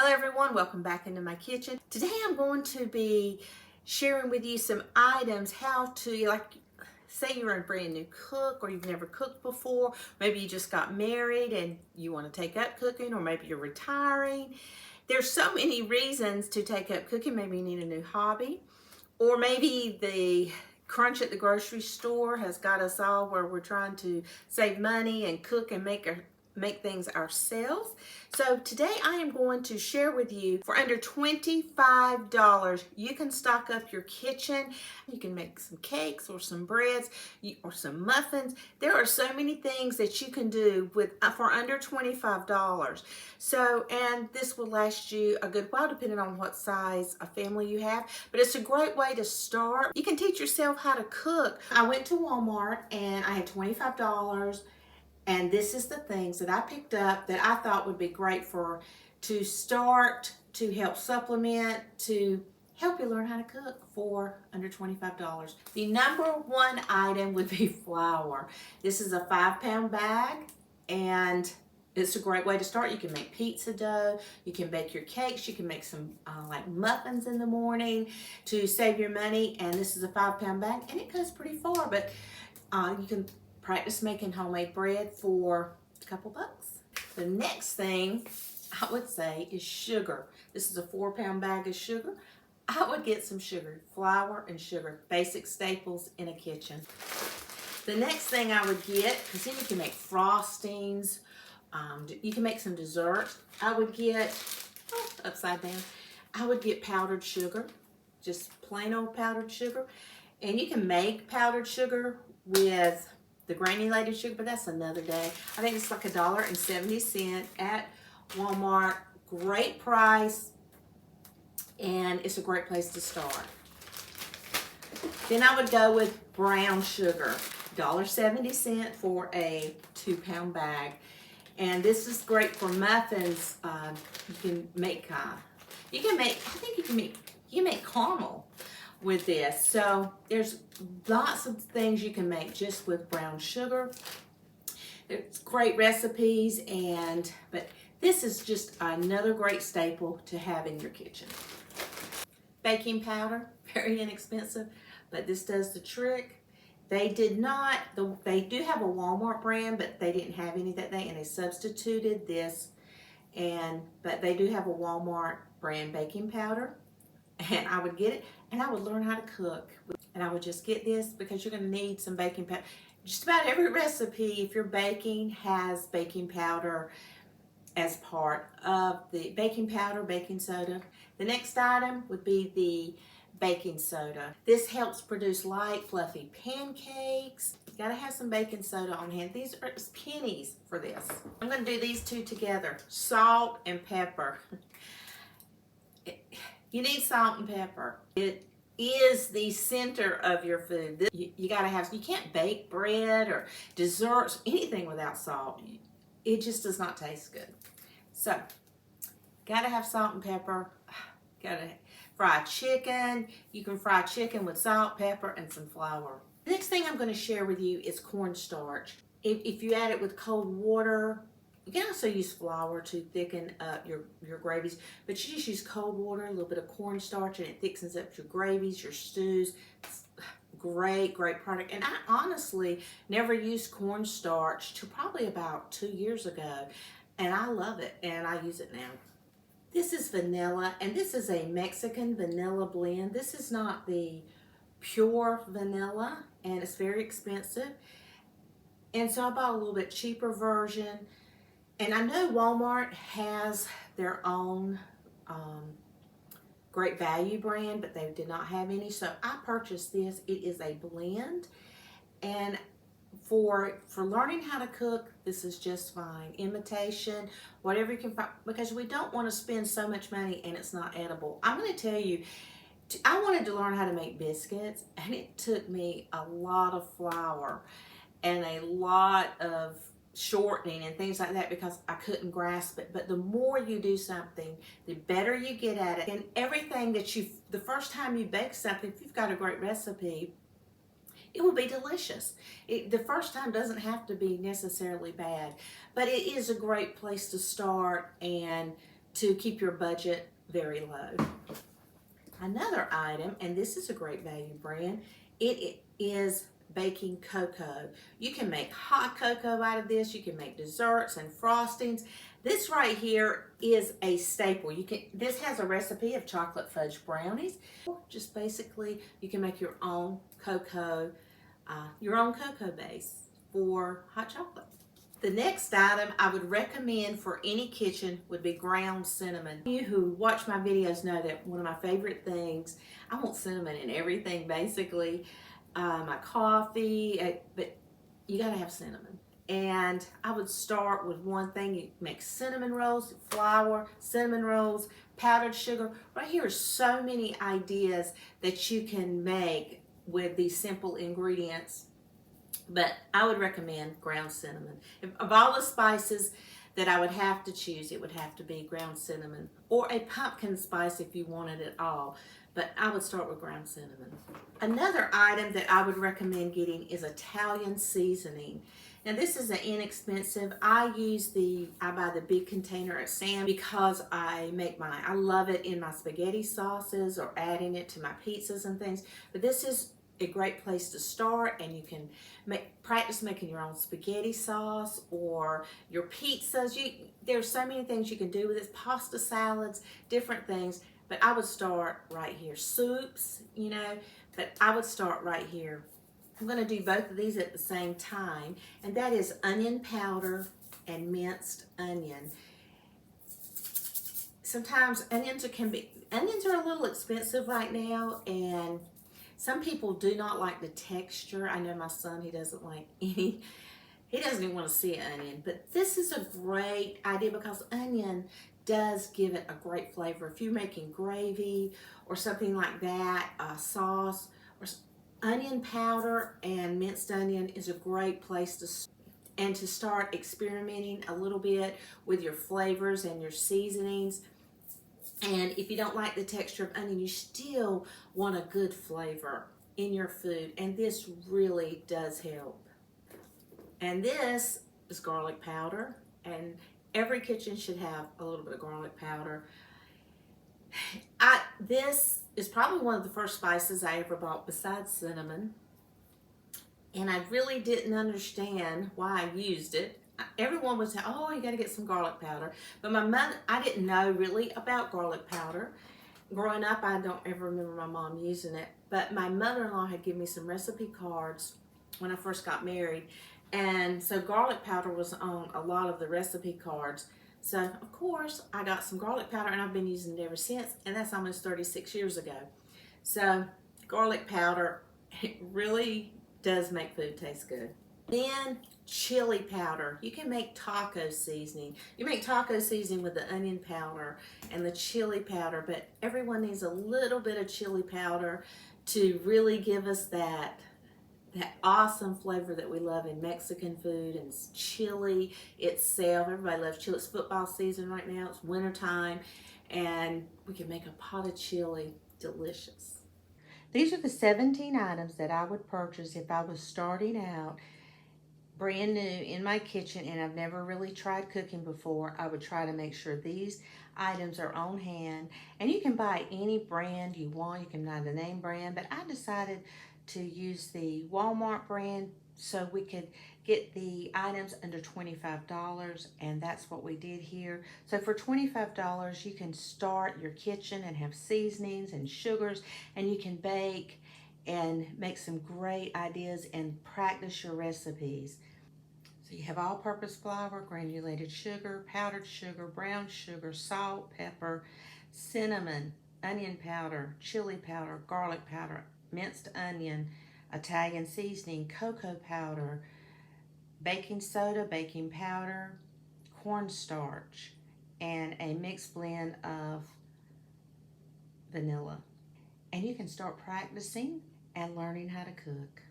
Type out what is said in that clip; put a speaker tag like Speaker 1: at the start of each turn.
Speaker 1: Hello everyone, welcome back into my kitchen. Today I'm going to be sharing with you some items how to, say you're a brand new cook or you've never cooked before, maybe you just got married and you want to take up cooking, or maybe you're retiring. There's so many reasons to take up cooking. Maybe you need a new hobby, or maybe the crunch at the grocery store has got us all where we're trying to save money and cook and make things ourselves. So today I am going to share with you, for under $25 you can stock up your kitchen. You can make some cakes or some breads or some muffins. There are so many things that you can do with for under $25. So, and this will last you a good while depending on what size a family you have, but it's a great way to start. You can teach yourself how to cook. I went to Walmart and I had $25. And this is the things that I picked up that I thought would be great to start, to help supplement, to help you learn how to cook for under $25. The number one item would be flour. This is a 5-pound bag, and it's a great way to start. You can make pizza dough, you can bake your cakes, you can make some like muffins in the morning to save your money. And this is a 5-pound bag, and it goes pretty far, but you can practice making homemade bread for a couple bucks. The next thing I would say is sugar. This is a 4-pound bag of sugar. I would get some sugar, flour and sugar, basic staples in a kitchen. The next thing I would get, because then you can make frostings, you can make some desserts. I would get, upside down, I would get powdered sugar, just plain old powdered sugar. And you can make powdered sugar with the granulated sugar, but that's another day. I think it's like $1.70 at Walmart. Great price, and it's a great place to start. Then I would go with brown sugar, $1.70 for a 2-pound bag. And this is great for muffins. You can make, I think you can make caramel with this. So there's lots of things you can make just with brown sugar. There's great recipes, but this is just another great staple to have in your kitchen. Baking powder, very inexpensive, but this does the trick. They do have a Walmart brand, but they didn't have any that day, and they substituted this. But they do have a Walmart brand baking powder. And I would get it, and I would learn how to cook. And I would just get this because you're going to need some baking powder. Just about every recipe, if you're baking, has baking powder as part of the baking powder, baking soda. The next item would be the baking soda. This helps produce light, fluffy pancakes. You gotta have some baking soda on hand. These are pennies for this. I'm going to do these two together, salt and pepper. You need salt and pepper. It is the center of your food. You gotta have, you can't bake bread or desserts, anything without salt. It just does not taste good. So, gotta have salt and pepper. Gotta fry chicken. You can fry chicken with salt, pepper, and some flour. The next thing I'm gonna share with you is cornstarch. If you add it with cold water, you can also use flour to thicken up your gravies, but you just use cold water, a little bit of cornstarch, and it thickens up your gravies, your stews. It's great product. And I honestly never used cornstarch till probably about 2 years ago, and I love it, and I use it now. This is vanilla, and this is a Mexican vanilla blend. This is not the pure vanilla, and it's very expensive. And so I bought a little bit cheaper version. And I know Walmart has their own great value brand, but they did not have any. So I purchased this. It is a blend. And for learning how to cook, this is just fine. Imitation, whatever you can find, because we don't want to spend so much money and it's not edible. I'm going to tell you, I wanted to learn how to make biscuits, and it took me a lot of flour and a lot of shortening and things like that because I couldn't grasp it. But the more you do something, the better you get at it. And everything that the first time you bake something, if you've got a great recipe, it will be delicious. The first time doesn't have to be necessarily bad, but it is a great place to start and to keep your budget very low. Another item, and this is a great value brand, it is baking cocoa. You can make hot cocoa out of this. You can make desserts and frostings. This right here is a staple. This has a recipe of chocolate fudge brownies. Just basically, you can make your own cocoa base for hot chocolate. The next item I would recommend for any kitchen would be ground cinnamon. You who watch my videos know that one of my favorite things, I want cinnamon in everything basically. My coffee, but you gotta have cinnamon. And I would start with one thing. You make cinnamon rolls, flour, cinnamon rolls, powdered sugar. Right here are so many ideas that you can make with these simple ingredients. But I would recommend ground cinnamon. Of all the spices that I would have to choose, it would have to be ground cinnamon or a pumpkin spice if you wanted it all. But I would start with ground cinnamon. Another item that I would recommend getting is Italian seasoning. Now this is an inexpensive. I buy the big container at Sam's because I make mine. I love it in my spaghetti sauces or adding it to my pizzas and things. But this is a great place to start, and you can practice making your own spaghetti sauce or your pizzas. There's so many things you can do with it. Pasta salads, different things. But I would start right here. Soups, but I would start right here. I'm going to do both of these at the same time, and that is onion powder and minced onion. Sometimes onions are a little expensive right now, and some people do not like the texture. I know my son, he doesn't even want to see an onion. But this is a great idea because onion does give it a great flavor. If you're making gravy or something like that, sauce, or onion powder and minced onion is a great place to start experimenting a little bit with your flavors and your seasonings. And if you don't like the texture of onion, you still want a good flavor in your food. And this really does help. And this is garlic powder. And every kitchen should have a little bit of garlic powder. This is probably one of the first spices I ever bought besides cinnamon. And I really didn't understand why I used it. Everyone would say, oh, you got to get some garlic powder. But my mother, I didn't know really about garlic powder. Growing up, I don't ever remember my mom using it. But my mother-in-law had given me some recipe cards when I first got married. And so garlic powder was on a lot of the recipe cards. So, of course, I got some garlic powder, and I've been using it ever since. And that's almost 36 years ago. So garlic powder, it really does make food taste good. Then chili powder. You can make taco seasoning. You make taco seasoning with the onion powder and the chili powder, but everyone needs a little bit of chili powder to really give us that awesome flavor that we love in Mexican food and chili itself. Everybody loves chili. It's football season right now. It's wintertime, and we can make a pot of chili delicious. These are the 17 items that I would purchase if I was starting out brand new in my kitchen and I've never really tried cooking before. I would try to make sure these items are on hand. And you can buy any brand you want. You can buy the name brand, but I decided to use the Walmart brand so we could get the items under $25, and that's what we did here. So for $25, you can start your kitchen and have seasonings and sugars, and you can bake and make some great ideas and practice your recipes. So you have all-purpose flour, granulated sugar, powdered sugar, brown sugar, salt, pepper, cinnamon, onion powder, chili powder, garlic powder, minced onion, Italian seasoning, cocoa powder, baking soda, baking powder, cornstarch, and a mixed blend of vanilla. And you can start practicing and learning how to cook.